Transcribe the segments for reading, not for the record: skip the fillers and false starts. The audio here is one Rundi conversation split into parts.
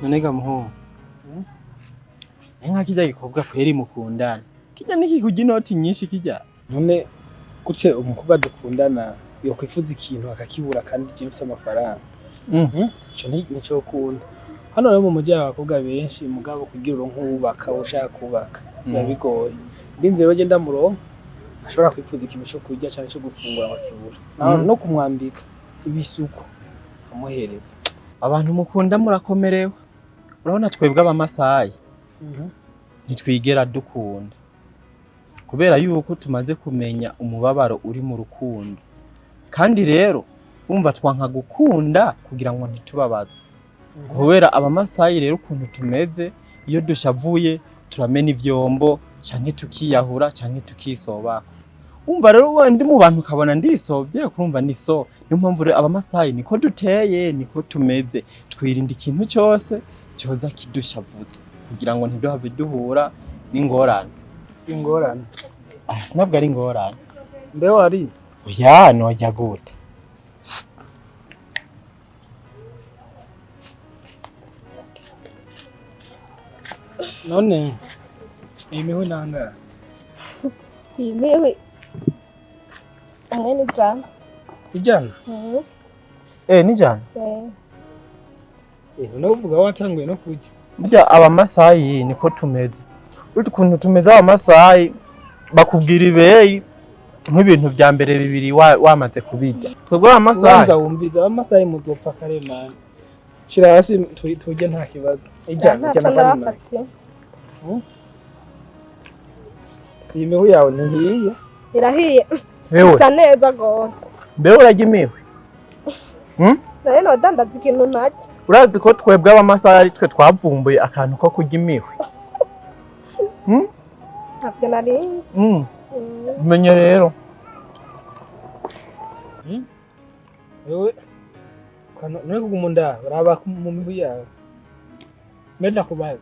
nonega muhungu nka kijya gikobwa kweri mukundana kijya nikikugira inoti nyinshi kijya none gute umukobwa dukundana yo kwifuza ikintu akakibura kandi cyifise amafaranga ico nico kunda hano rero mu mujyi abakobwa benshi mugabo kugira uronke ubaka ushaka kubaka bigoye ndinze roje ndamuronka ashobora kwifuza ikintu cyo kurya cyane cyo gufungura bakibura no kumwambika ibisuko amuhereza abantu mukunda murakomerewe urabona twebwe abamasayi nitwigera dukunda kubera yuko tumaze kumenya umubabaro uri mu rukundo kandi rero umva twanka gukunda kugira ngo ntitubabazwe kubera abamasayi rero ukuntu tumeze iyo dushavuye turamena ivyombo canke tukiyahura canke tukisoba umva rero wende mu bantu kabona ndisovye kurumva niso niyo mpamvu rero abamasayi niko duteye niko tumeze twirinda ikintu cyose cyoza kidushavuze kugira ngo ntiduhave duhura n'ingorane singorane sinabwo ari ingorane mbe wari oya nojya gute none imihu nanga imihu ni jana ijana ni jana none uvuga watanguye no kurya burya abamasayi niko tumeze ukuntu tumeze abamasayi bakubwira ibeyi nk'ibintu bya mbere bibiri wamaze kubijya twebwe abamasayi wumviza abamasayi muzopfa kare man shira hasi tujye nta kibazo ijana kandi si imihu yawe ntihiye irahiye isa neza gose mbe urajya imihwi nayo nodandaza ikintu ntacyo urazi ko twebwe abamasayi ari twe twavumbuye akantu ko kurya imihwi ntabyo nari umenye rero wewe none kugumunda uraba mu mihu yawe menda kubaye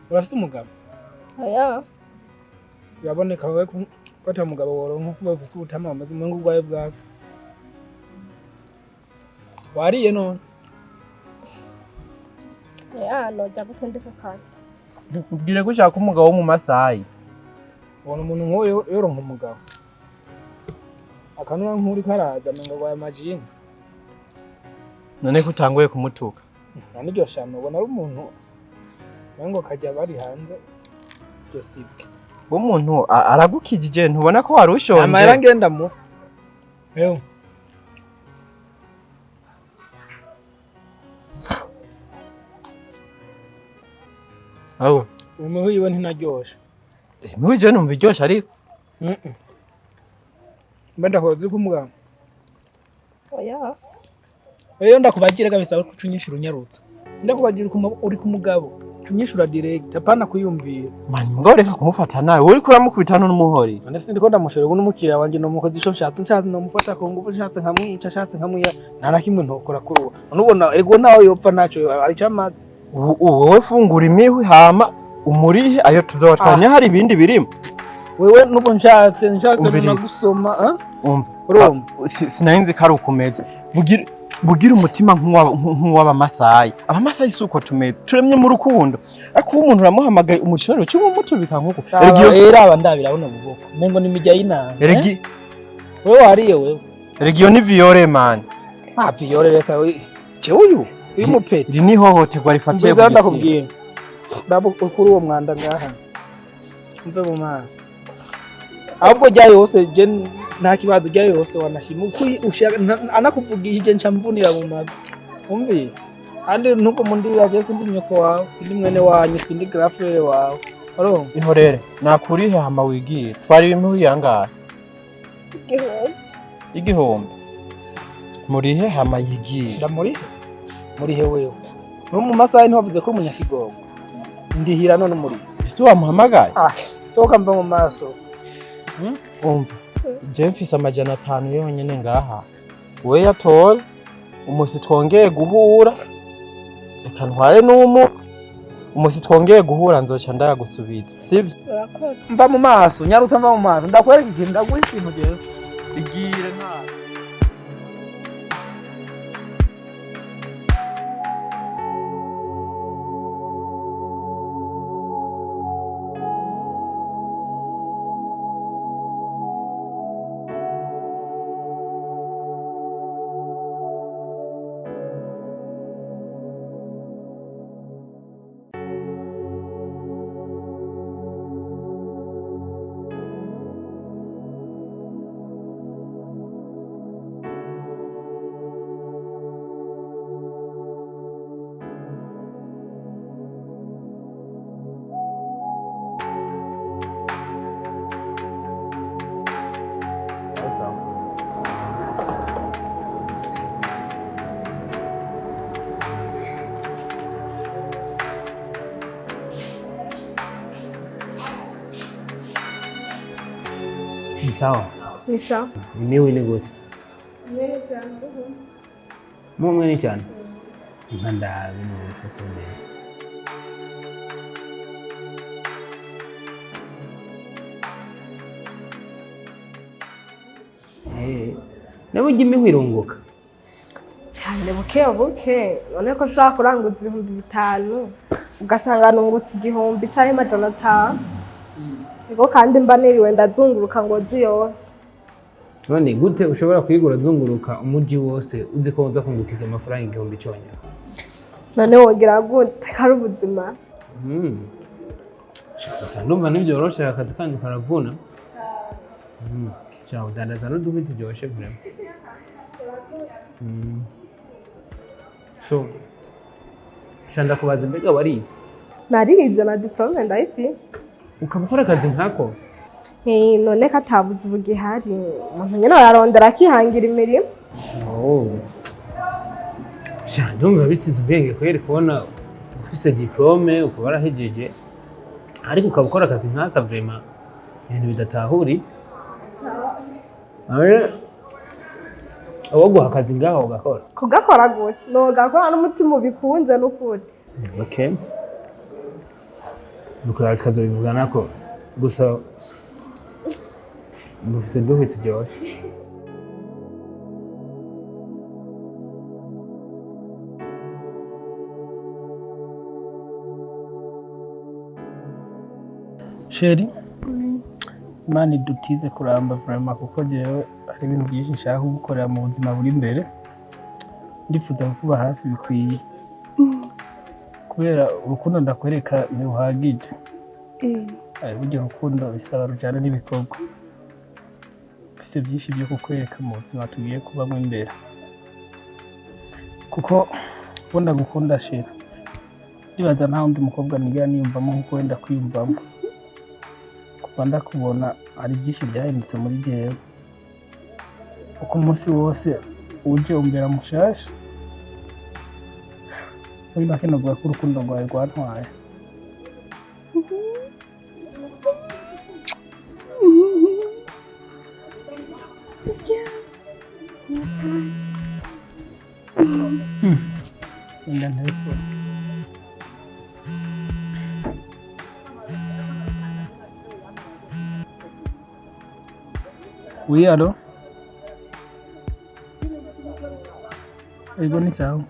urafite umugabo oya yaboneka wewe kwata umugabo woronka kuba ufite ubutama amaze mu ngubwaye bwawe wariye none nojya gutondeka kanzi ubwire ko ushaka umugabo wo mu masayi ubona umuntu nk'uwo yoronka umugabo akanura nk'uri karaza ngo gwaye majini none ko utanguye kumutuka niryo shano ubona ari umuntu ngo kajya bari hanze byo sibwe umuntu aragukijije ntubona ko wari ushonje amara ngenda mu ewe aho umuhu yiwe ntinaryoshe imihu je numva iryoshe ariko mbenda ko ziko umugabo oya eyo ndakubagire kabisa kucunyishura unyarutsa ndakubagira uri ku mugabo cunyishura direct apana kuyumvira man ngo reka kumufata nawe uri kuramukubita n'umuhori none sindi ko ndamushore ngo n'umukiriya wanje no mukozi ico nshatse no mufata ko ngufu nshatse nkamwica nshatse nkamwiya nta kimwe ntokora kuri uwo nubona ergo nawe yopfa naco ari cyamaze wowe fungura imihwi hama umurihe ayo tuzotwanya hari ibindi birimo wewe nubo nshatse no gusoma umva sinahinze kari ukumeze bugira umutima nk'uw'abamasayi abamasayi suko tumeze turemye mu rukundo ariko umuntu uramuhamagaye umushoro cyo mutubika nkuko aba ndabirabona buboko mengo nimijya y'inama wewe wariye wewe regio ni viole man viole reka we uyu mupeti ndi ni hohoterwa rifatiye ku ndakubwiye ndabo kuri uwo mwanda ngaha mve mu maso ahubwo jyayo hose je nta kibazo jyayo hose wanashima ushaka anakuvugishije ncamvunira mu mazi umvise andi nuko mundira je sindi nyoko wawe sindi mwene wanyu sindi grafere wawe aro ihorere nakurihe hama wigiye twari imihu yangahe igihombe murihe hama yigiye murihe wewe no mu masaha ntiwavuze ko umunyakigogo ndihira none muri isi wamuhamagaye toka mva mu maso umva je mfise amajana 5 yonyene ngaha we yatora umusi twongeye guhura reka ntware umusi twongeye guhura nzoca ndayagusubiza sivyo mva mu maso nyarutsa mva mu maso ndakwereka ikintu ndaguha ikintu je igire nta sawa. Ni sawa. Ni sawa. Imiwe ni gute? Mwene cyane. Mumwe ni cyane. Imanda bino bifite neza. Nawe ujya imiwe irunguka? Cyane buke none ko ushaka kuranguza 5,000 ugasanga nungutse 1,000 cyangwa 500. Ego kandi mba niriwe ndazunguruka ngo ziyose. None gute ushobora kwigura zunguruka umuji wose uzi ko uza kungukiga amafaranga 1,000 cyonyine? None wogira gute kari ubuzima? Gusa ndumva ntibyoroshe akazi kanyu karavuna. Ciao, udandaza n'uduhwi turyoshye vraiment. So, shanda kubaza mbega warize? Narize na diplome ndayifise. Ukaba ukora akazi nkako? None katabuze ubugihari umuntu nyene ararondera akihangira imirimo. Sha ndumva bisize ubwenge kweri kubona ufise diplome ukaba warahejeje ariko ukaba ukora akazi nkaka vraiment ibintu bidatahuritse. Aho guha akazi ngaho ugakora? Kugakora gose nogakora n'umutima ubikunze n'ukuri. Okay. Nukora tukazobivuga ko gusa mufise duhwi turyoshye. Sheri, Imana idutize kuramba vraiment kuko jewe hari ibintu byinshi nshaka gukorera mu buzima buri imbere. Ndifuza kuba hafi bikwiye. Kubera urukundo ndakwereka ntiruhagije. Burya urukundo bisaba rujyana n'ibikorwa. Mfise byinshi byo kukwereka mu buzima tugiye kubamo imbere. Kuko ubona gukunda Sheri. Ndibaza nta wundi mukobwa nigira niyumvamo nkuko wenda kwiyumvamo. Kuva ndakubona hari byinshi byahindutse muri jewe. Uko umunsi wose uje umbera mushasha. Muri make novuga ko urukundo rwawe rwantwaye. Oui, allô? Ego ni sawa.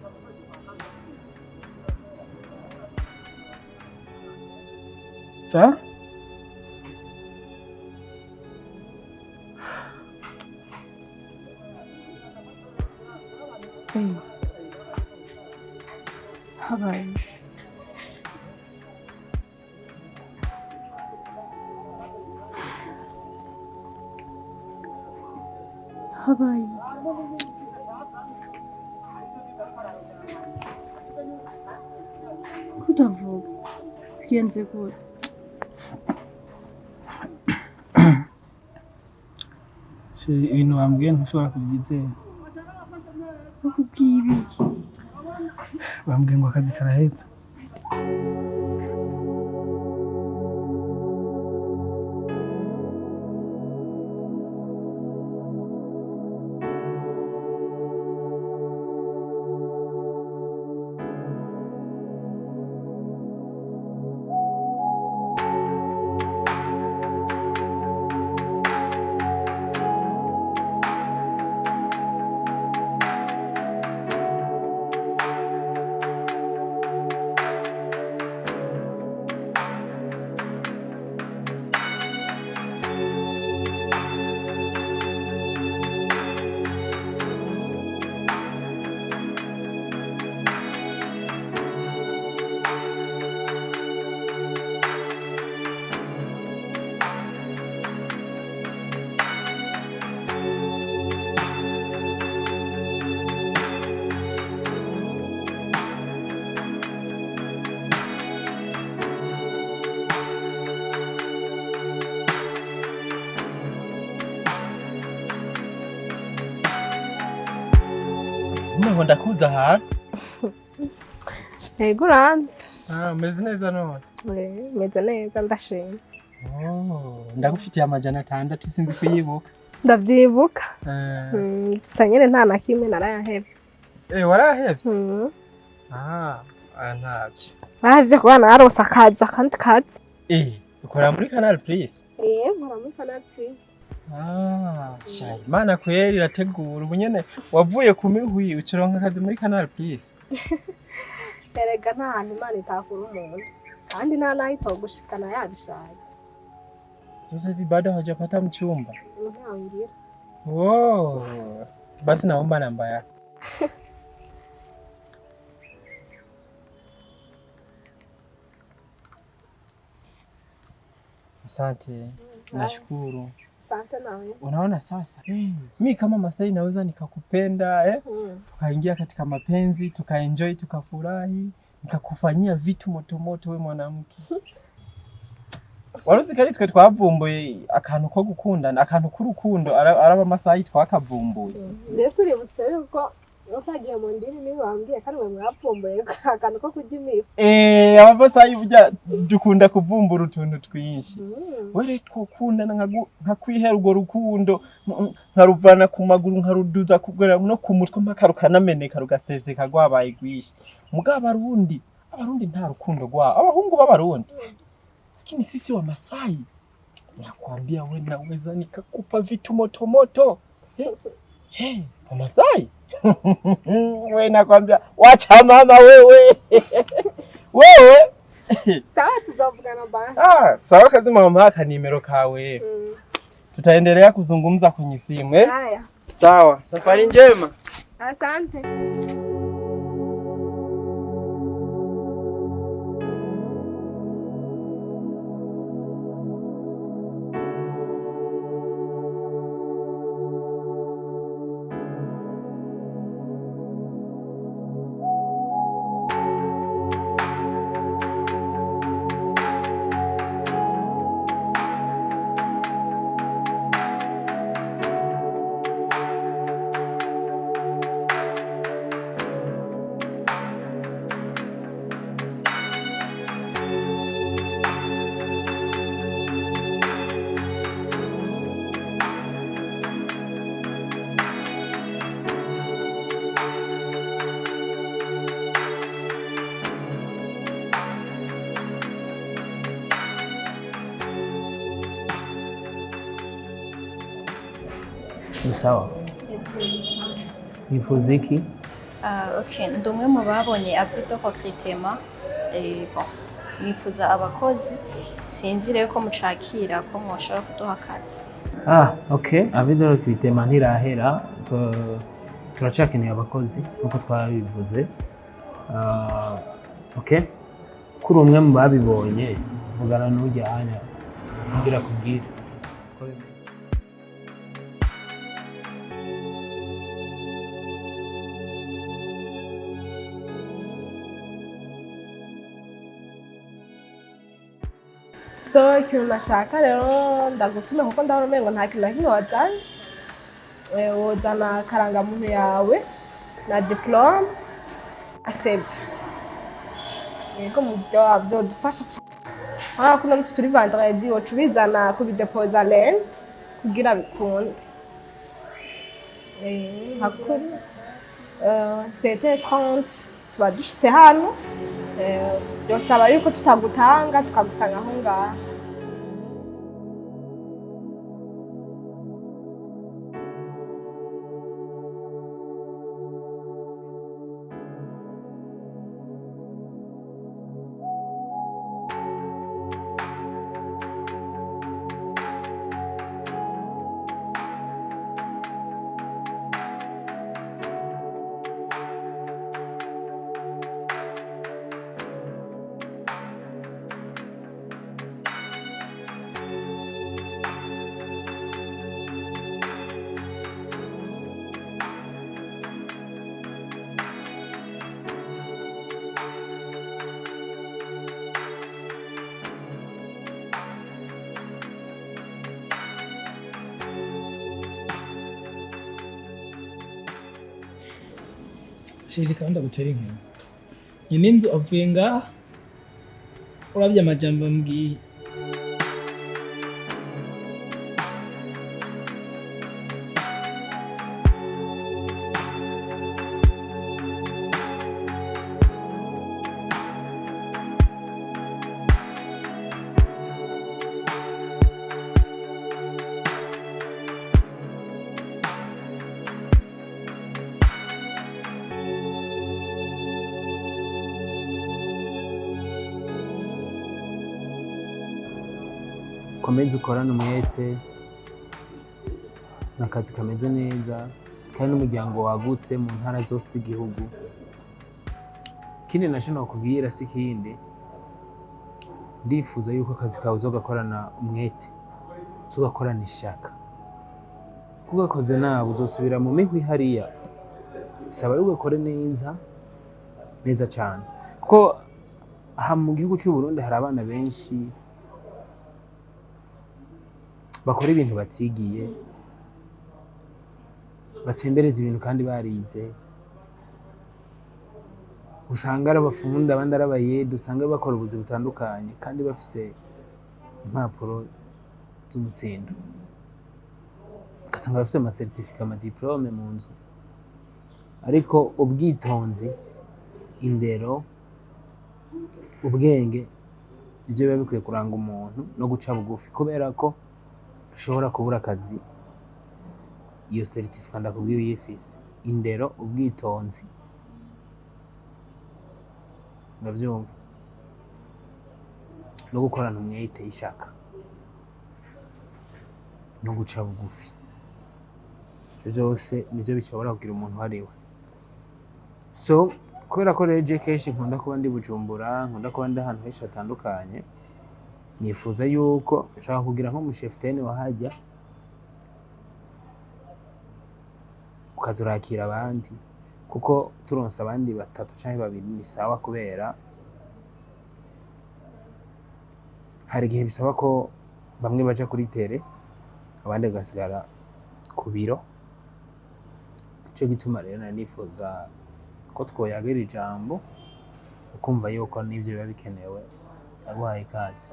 Sawa? Habaye. Habaye. Kutavuga. Bigenze gute? Ibintu bambwiye ntushobora kubyizera. Bakubwiye ibiki? Bambwiye ngo akazi karahetse. ngo ndakuza ahantu. Yego uranzi. Umeze neza none? Meze neza ndashima. Ndagufitiye amajana 6 sinzi kuyibuka. Ndavyibuka. Gusa nyene nta na kimwe narayahevye. Warahevye? Ntaco. Bahevye kuba narose akazi akandi kazi. Ukora muri Canal Plus? Nkora muri Canal Plus. Shayi Imana kweri irategura ubu nyene wavuye ku mihwi ucironka akazi muri Canal Plus. Erega nta hantu Imana itakura umuntu kandi nta naho itogushikana yabishaye. Sasa hivi bado hajapata mchumba? Ntaangira. Basi naomba namba yako. Asante. Nashukuru. Asante nawe. Unaona sasa? Mimi kama Masai naweza nikakupenda, tukaingia katika mapenzi, tukaenjoy, tukafurahi, nikakufanyia vitu moto moto wewe mwanamke. Waruzi kari twe twavumbuye akantu ko gukundana, akantu k'urukundo araba Masai twakavumbuye. Ndetse uributse yuko utagiye mu ndimi nibambwiye kandi mwe mwapfumbuye akantu ko kujimira. Abasai burya dukunda kuvumbura utuntu twinshi. Were twokundana nkakwihera urwo rukundo nkaruvana ku maguru nkaruduza kugera no ku mutwe mpaka rukanameneka rugaseseka rwabaye gwishi. Mugabo abarundi nta rukundo rwabo. Abahungu b'abarundi. Lakini sisi wa Masai nakwambia wewe naweza nikakupa vitu moto moto. Wa Masai? Wewe nakwambia wacha mama wewe. Wewe? Sawa tuzovugana bana. Sawa kazi mama haka nimero kawe. Tutaendelea kuzungumza kwenye simu Haya. Sawa, safari njema. Asante. Ni sawa. Nifuza iki? Okay, ndi umwe mu babonye afite recrutement bon nifuza abakozi sinzi rero ko mucakira ko mwoshobora kuduha akazi. Okay, avido recrutement ntirahera turacakeneye abakozi nkuko twabivuze. Okay, kuri umwe mu babibonye vugana n'ujya hanya ngira kubwira. So ikintu nashaka rero ndagutume kuko ndabona umengo nta kintu na kimwe wazanye. Wozana karangamuntu yawe na diplome asebye. Yego mu byo dufasha cyane. Kuno munsi turi vendredi wocubizana ku bidepoza lent kugira bikunde. Hakuze. C'était 30 tuba dushitse hano. Byosaba yuko tutagutanga tukagusanga aho ngaho. shiri kandi agutera inkuru nyine inzu avuye ngaha urabye amajambo mbwiye komeza ukorane umwete n'akazi kameze neza kandi n'umuryango wagutse mu ntara zose z'igihugu. Ikindi naco nokubwira si ikindi, ndifuza yuko akazi kawe uzogakorana umwete, uzogakorana ishaka. Kugakoze nawe uzosubira mu mihwi hariya, bisaba ari ugakore neza neza cane, kuko aha mu gihugu c'u Burundi hari abana benshi bakora ibintu batigiye, batembereza ibintu kandi barize, usanga ari abafundi abandi ari abayede, usanga bakora ubuzi butandukanye kandi bafise impapuro z'umutsindo, ugasanga bafise amasertifika amadiplome mu nzu. Ariko ubwitonzi, indero, ubwenge ivyo biba bikwiye kuranga umuntu no guca bugufi, kubera ko ushobora kubura akazi iyo certificat ndakubwiye uyifise. Indero, ubwitonzi, ndavyumva, no gukorana umwete, ishaka no guca bugufi, ivyo vyose nivyo bishobora kugira umuntu hariwe. So kubera ko rero je kenshi nkunda kuba ndi Bujumbura, nkunda kuba ndi ahantu henshi hatandukanye, nifuza yuko nshaka kugira nko mushefutene wahajya ukaza urakira abandi, kuko turonse abandi batatu canke babiri ni sawa, kubera hari igihe bisaba ko bamwe baja kuri tere abandi bagasigara ku biro. Ico gituma rero nari nifuza ko twoyagira ijambo ukumva yuko n'ivyo biba bikenewe. Aguhaye ikaze.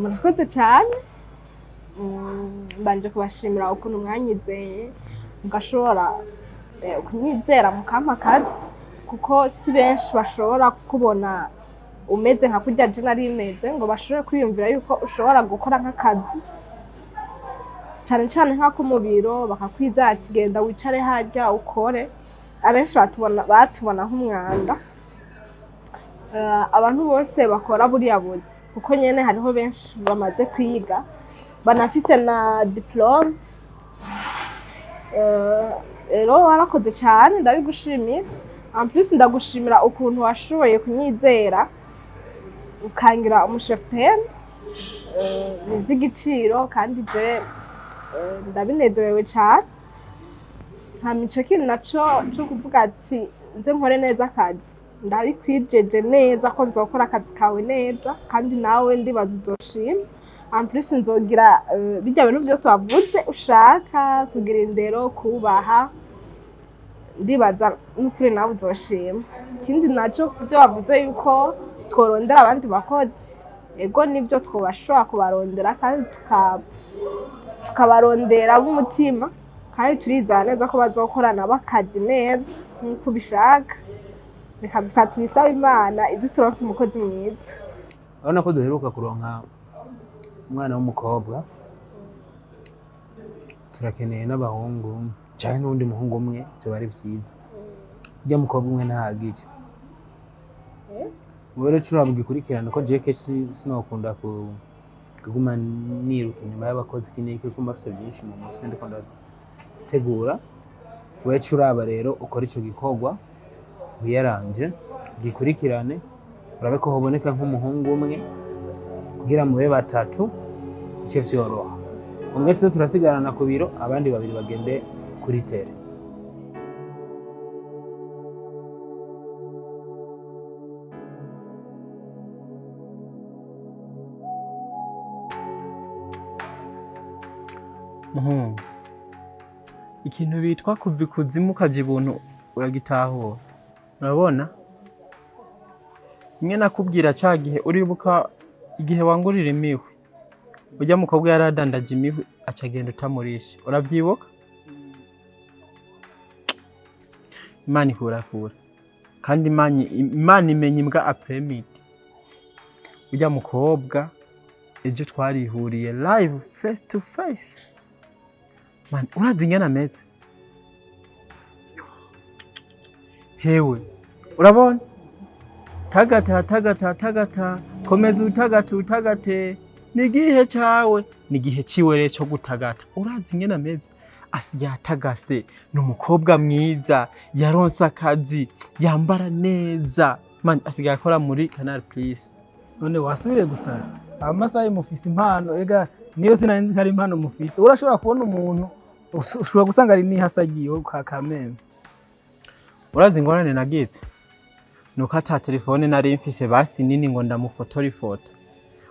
Murakoze cyane, mbanje kubashimira ukuntu mwanyizeye mugashobora kunyizera mukampa akazi, kuko si benshi bashobora kubona umeze nka kurya je nari meze ngo bashobore kwiyumvira yuko ushobora gukora nk'akazi cyane cyane nk'ako mu biro, bakakwizera ati genda wicare hajya ukore. Abenshi batubona nk'umwanda. Abantu bose bakora buriya buzi, kuko nyene hariho benshi bamaze kwiga banafise na diplome. Rero warakoze cyane, ndabigushimiye. En plus ndagushimira ukuntu washoboye kunyizera ukangira umushefutene, ni ivy'igiciro kandi je ndabinezerewe cyane. Nta mico kindi naco cyo kuvuga ati nze nkore neza akazi, ndabikwijeje neza ko nzokora akazi kawe neza kandi nawe ndibaza uzoshima. En plus nzogira bijya bintu byose wavuze ushaka, kugira indero, kubaha, ndibaza n'ukuri nawe uzoshima. Ikindi naco byo wavuze yuko tworondera abandi bakozi, ego nivyo twobashobora kubarondera kandi tukabarondera b'umutima, kandi turizera neza ko bazokorana bakazi neza nk'uko ubishaka. Reka gusa tubisaba Imana izi turonse umukozi mwiza. Urabona ko duheruka kuronka umwana w'umukobwa, turakeneye n'abahungu canke n'uwundi muhungu umwe, vyoba ari vyiza. Urya mukobwa umwe ntahagije. Wewe rero turabugikurikirana ko je kenshi sinokunda kuguma niruka inyuma y'abakozi kineke, kuko mbafise vyinshi mu mutwe ndiko ndategura. Wewe curaba rero ukora ico gikorwa wiyaranje, gikurikirane, urabe ko hoboneka nk'umuhungu umwe kugira mube batatu, ico vyoroha. Umwe tuze turasigarana ku biro, abandi babiri bagende kuri tere. ikintu bitwa kuva ikuzimu ukaja ibuntu uragitahura. Urabona? Imwe nakubwira ca gihe uribuka igihe wangurira imihwi. Urya mukobwa yaradandaje imihwi acagenda utamurisha. Uravyibuka? Imana ihurakura. Kandi Imana imenya imbwa apremidi. Urya mukobwa ejo twarihuriye live face to face. Man, urazi ingene ameze? Hewe, urabona? Tagata, komeza utagate, nigihe cawe, nigihe ciwe cyo gutagata. Urazi ingene ameze? Asigaye atagase, ni umukobwa mwiza, yaronse akazi, yambara neza. Man, asigaye akora muri Canal Plus. None wasubire gusara amasaha mufise impano ega niyo sinanzi kari impano mufise urashobora kubona umuntu ushobora gusanga ari nihasagiye ka kameme. Urazi ingorane nagize nuko ata telefone nari mfise basi nini ngo ndamufotora ifoto.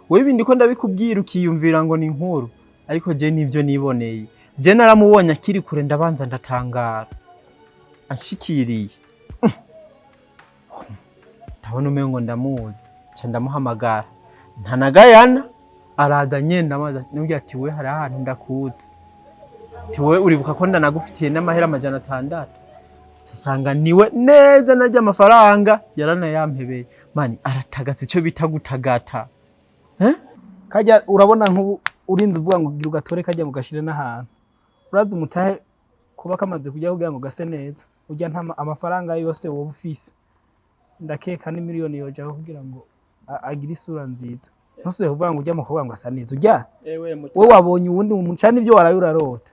Wewe ibindi ko ndabikubwira ukiyumvira ngo ni inkuru, ariko je nivyo niboneye. Je naramubonye akiri kure ndabanza ndatangara. Ashikiriye. Ndabona umengo ndamuzi. Cha ndamuhamagara. Ntanagayana araza nyenda maza nubwo ati we hari ahantu ndakuzi. Ati we uribuka ko ndanagufitiye n'amahera 600. Sasanga niwe neza najya amafaranga yarana yampebeye. Mani aratagase ico bita gutagata. Kajya urabona nk'ubu urinze uvuga ngo gira ugatore kajya mugashire n'ahantu. Urazi umutahe kuba kamaze kujya kugira ngo gase neza. Ujya nta amafaranga yose wowe ufise. Ndakeka ni miliyoni yoja kugira ngo agira isura nziza. Ntuse kuvuga ngo ujya mukobwa ngo asa neza. Ujya we wabonye uwundi umucana ivyo warayurarota.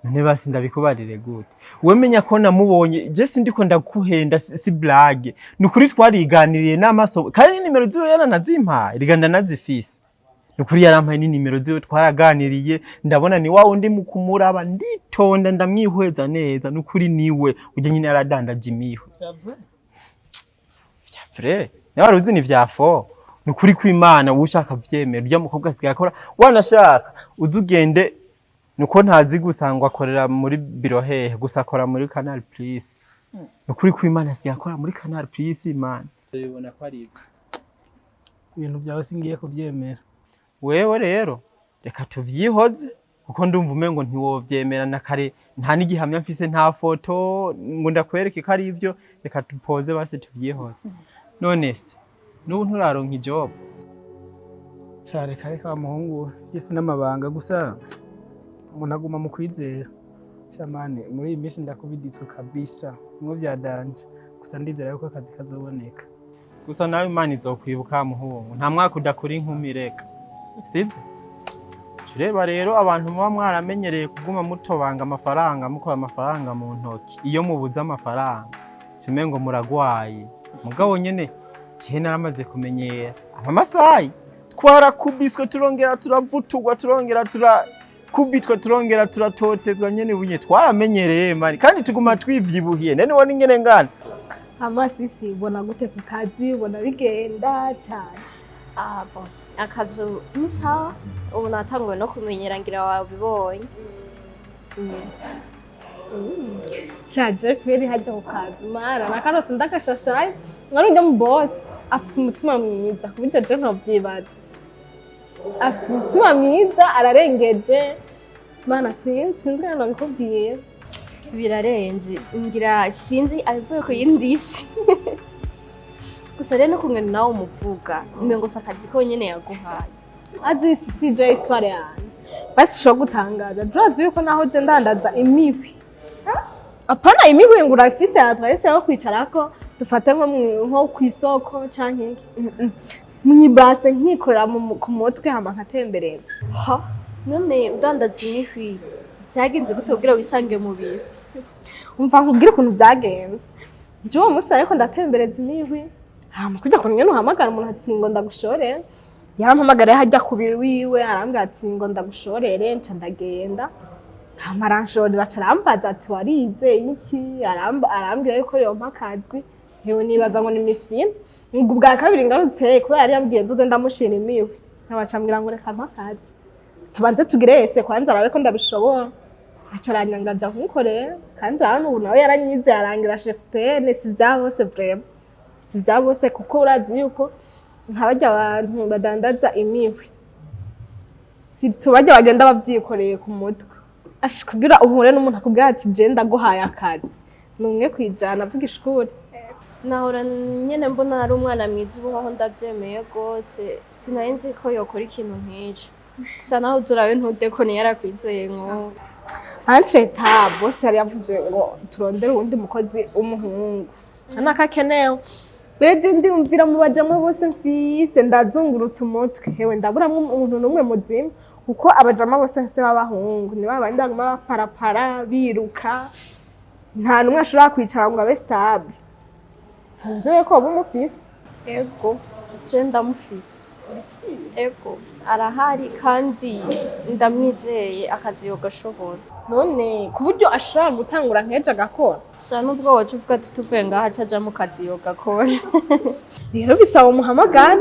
None basi ndabikubarire gute. We menya ko namubonye je sindiko ndakuhenda si blague. Nukuri twariganiriye n'amaso kandi nimero ziwe yaranazimpa riganda nazifise. Nukuri yarampaye ni nimero ziwe twaraganiriye ndabona ni wa undi mukumuraba nditonda ndamwihweza neza nukuri niwe uje nyine yaradandaje imiho. Vre nawe uzi ni vyafo nukuri kw'Imana ushaka vyemera urya mukobwa asigaye akora wanashaka uzugende nuko ntazi gusangwa akorera muri biro hehe gusa akora muri Canal Plus. Nukuri kw'Imana asigaye akora muri Canal Plus man. Ubona ko ari ibintu byawe singiye kuvyemera. Wewe rero reka tuvyihoze kuko ndumva umengo ntiwovyemera na kare nta nigihamya mfise nta foto ngo ndakwereke ko ari ivyo reka tupoze basi tuvyihoze. None se nubu nturaronka ijob? Cyare kare ka muhungu yesi n'amabanga gusa umuntu aguma mu kwizera. Shamane muri iyi minsi ndakubiditswe kabisa ngo vyadanje gusa ndizera yuko akazi kazoboneka. Gusa nawe Imana izokwibuka muhungu nta mwaka udakora inkumi reka. Sibyo? Tureba rero abantu muba mwaramenyereye kuguma mutobanga amafaranga mukora amafaranga mu ntoki. Iyo mubuze amafaranga kimengo muragwaye. Mugabo nyene cye naramaze kumenyera. Amasayi twarakubiswe turongera turavutugwa turongera kubitwa turongera turatotezwa nyene bunye twaramenyereye mari kandi tuguma twivyibuhiye nene wone ingene ngana amasisi ubona gute ku kazi ubona bigenda cyane bon akazu nisa ubu natanguye no kumenyera ngira wabibonye shaje kweri hajya ku kazi mara nakarose ndakashashaye ngarujya mu boss afise umutima mwiza kubije je ntovyibaza afise umutima mwiza ararengeje mana sinzi hano bikubwiye birarenze ngira sinzi abivuye ko yindisi gusa rero kumwe nawe umuvuga umengo sakazi ko nyene yaguhaye azisi CJ histoire yanjye basi sho gutangaza drazi yuko naho je ndandaza imihwi apana imihwi ngo urafise atwese aho kwicarako dufate nko kwisoko canke mwibase nkikorera ku mutwe hama nkatembereza ha none udandaza imihwi vyagenze gute kugira wisange mu biro umva nkubwira ukuntu byagenze je uwo musi ariko ndatembereza imihwi hama kujya kunye nuhamagara umuntu ati ngo ndagushorere yarampamagara hajya ku biro wiwe arambwira ati ngo ndagushorere nca ndagenda hama aranshorera acarambaza ati warize iki arambwira yuko yompa akazi hewe nibaza ngo ni mifyina ngo bwa kabiri ngarutse kubera yari yambwiye nduze ndamushira imihwi nkabacambwira ngo reka mpakazi tubanze tugire ese kwanza arabe ko ndabishobora aca aranyanga aja kumukorera kandi urabona ubu nawe yaranyize yarangira chefpene si vya bose vraiment si vya bose kuko urazi yuko nkabarya abantu badandaza imihwi si tubajya bagenda bavyikoreye ku mutwe kugira uhure n'umuntu akubwira ati je ndaguhaye akazi numwe kwijana avuga ishuri nahora nyene mbona ari umwana mwiza ubu aho ndavyemeye rwose sinari nzi ko yokora ikintu nk'ico gusa naho uzurawe ntudeko ntiyarakwizeye ngo entre ta boss yari yavuze ngo turondere uwundi mukozi w'umuhungu anaka kenewe beje ndumvira mu bajamwe bose mfise ndazungurutse umutwe hewe ndaburamwe umuntu numwe muzima kuko abajama bose mfise b'abahungu ni babandi baguma baparapara biruka nta numwe ashobora kwicara ngo abe stable sinzi ko bumufise ego je ndamufise ego arahari kandi ndamwizeye akazi yogashobora none ku buryo ashobora gutangura nk'ejo agakora sha nubwo woje uvuga ati tuvuye ngaha caja mu kazi yogakora rero bisaba umuhamagara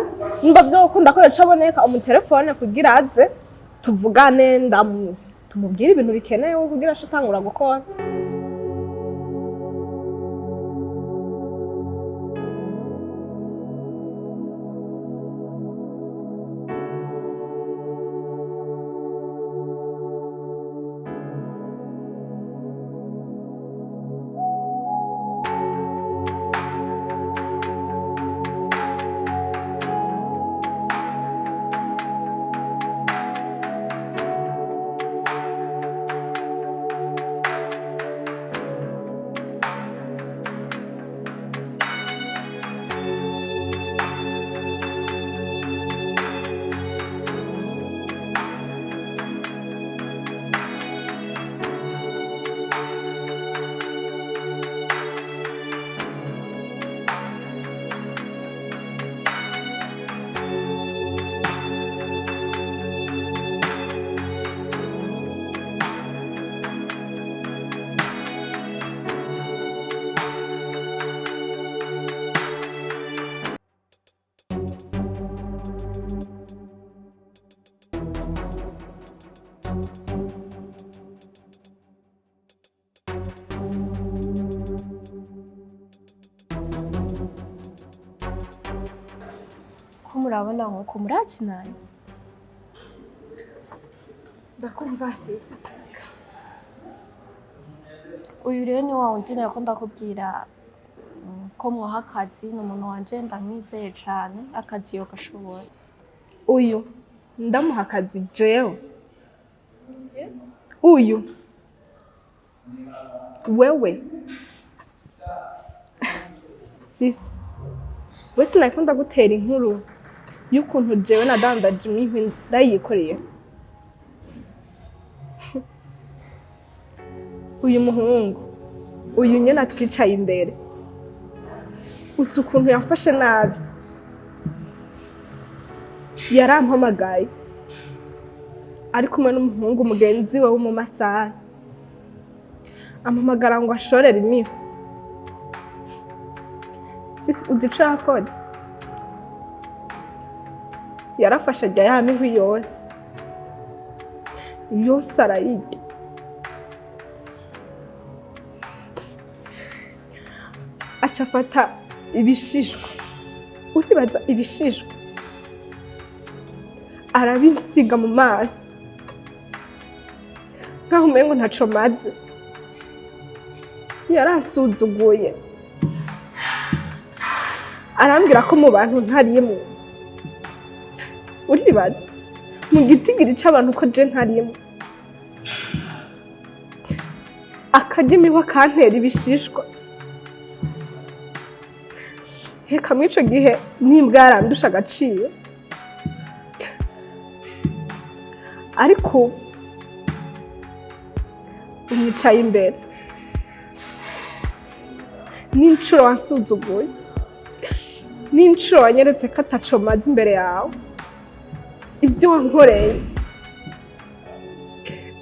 nimba vyokunda ko yaca aboneka umutelefone kugira aze tuvugane tumubwire ibintu bikenewe kugira ace atangura gukora ko murabona nko murazi nayo ndakumva sisi uyu rero ni wa wundi nako ndakubwira ko mwoha akazi ni umuntu wanje ndamwizeye cane akazi yogashobora uyu ndamuha akazi jewe uyu wewe sisi wese nakunda gutera inkuru y'ukuntu jewe nadandaje imihwi ndayikoreye uyu muhungu uyu nyene atwicaye imbere usa ukuntu yafashe nabi yarampamagaye ari kumwe n'umuhungu mugenzi we w'umumasari ampamagara ngo ashorere imihwi uzi ico yakoze yarafashe ajya ya mihwi yose arayirya aca afata ibishishwa uribaza ibishishwa arabisiga mu maso nkaho umengo ntaco maze yarasuzuguye arambwira ko mu bantu ntarimo uribaza mu gitigiri c'abantu ko je ntarimo akarya imihwi akantera ibishishwa heka mw'ico gihe nimbwa yarandusha agaciro ariko umwicaye imbere n'incuro wansuzuguye n'incuro wanyeretse ko ataco maze imbere yawe ibyo wankoreye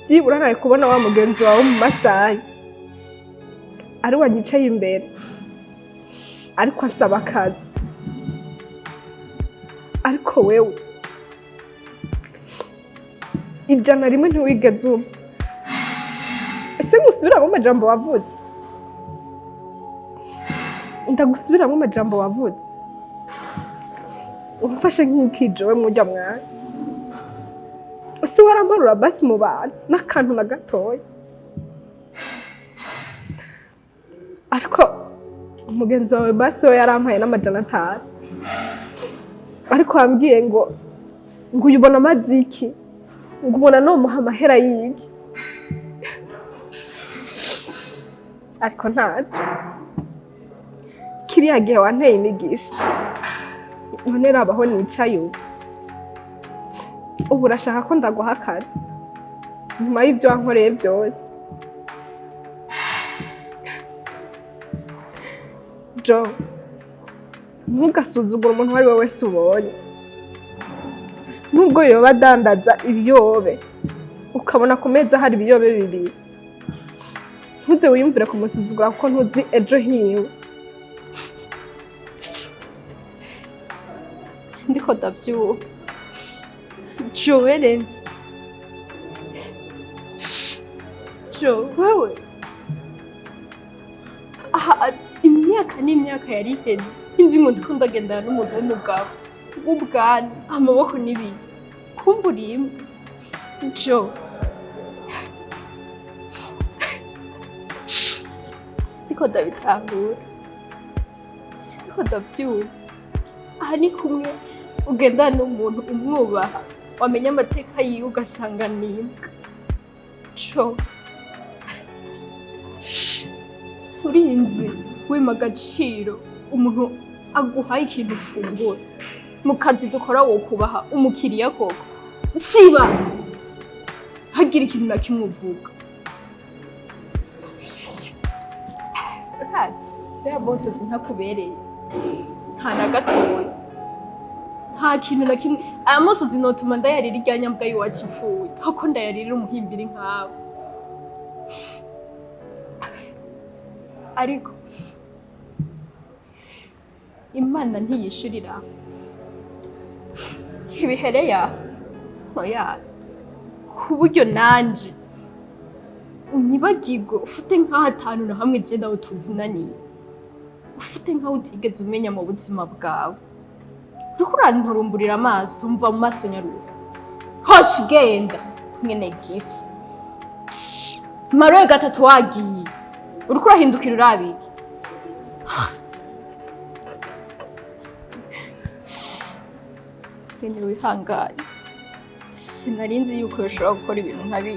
byibura ntaye kubona wa mugenzi wawe mu masayi ari wanyicaye imbere ariko asaba akazi ariko wewe 100 ntiwigeze umpa ndagusubiramo amajambo wavuze ndagusubiramo amajambo wavuze umfashe nk'ikijo we mujya mwana si waramparura basi mu bantu n'akantu na gatoya ariko umugenzi wawe basi we yarampaye n'500 ariko wambwiye ngo uyubona amaziki ngo ubona nomuha amahera yiki ariko ntazi kiriya gihe wanteye imigisha none rabaho nicaye ubu urashaka ko ndaguha akazi nyuma y'ibyo wankoreye byose Jo ntugasuzugure umuntu uwo ari we wese ubonye nubwo yoba adandaza ibiyobe ukabona ku meza hari ibiyobe bibiri ntuze wiyumvire kumusuzugura kuko ntuzi ejo hiwe sindiko ndavyuba Joerenzi Jo wewe aha imyaka n'imyaka yari iheze inzi ngo ndiko ndagendana n'umuntu w'umugabo w'ubwana amaboko n'ibindi kumbura imwe Jo sindiko ndabitahura sindiko ndavyuba aha ni kumwe ugendana n'umuntu umwubaha wamenya amateka yiwe ugasanga nimbwa Jo urinzi wima agaciro umuntu aguhaye ikintu ufungura mu kazi dukora wo kubaha umukiriya koko siba hagira ikintu na kimwe uvuga urazi ya bose ntakubereye nta na gatoya nta kintu na kimwe aya musozi notuma ndayarira irya nyambwa yiwacu ipfuye hako ndayarira umuhimbiri nkawe ariko Imana ntiyishurira ibihereye aho oya ku buryo nanje unyibagirwe ufite nk'ahatanu na hamwe je nawe tuzinaniye ufite nk'aho utigeze umenya mu buzima bwawe uriko uranturumburira amaso mva mu maso nyaruza hoshi genda mwene gisi maroye gatatu wagiye uriko urahindukira urabiki genda wihangane sinarinzi yuko ushobora gukora ibintu nkabi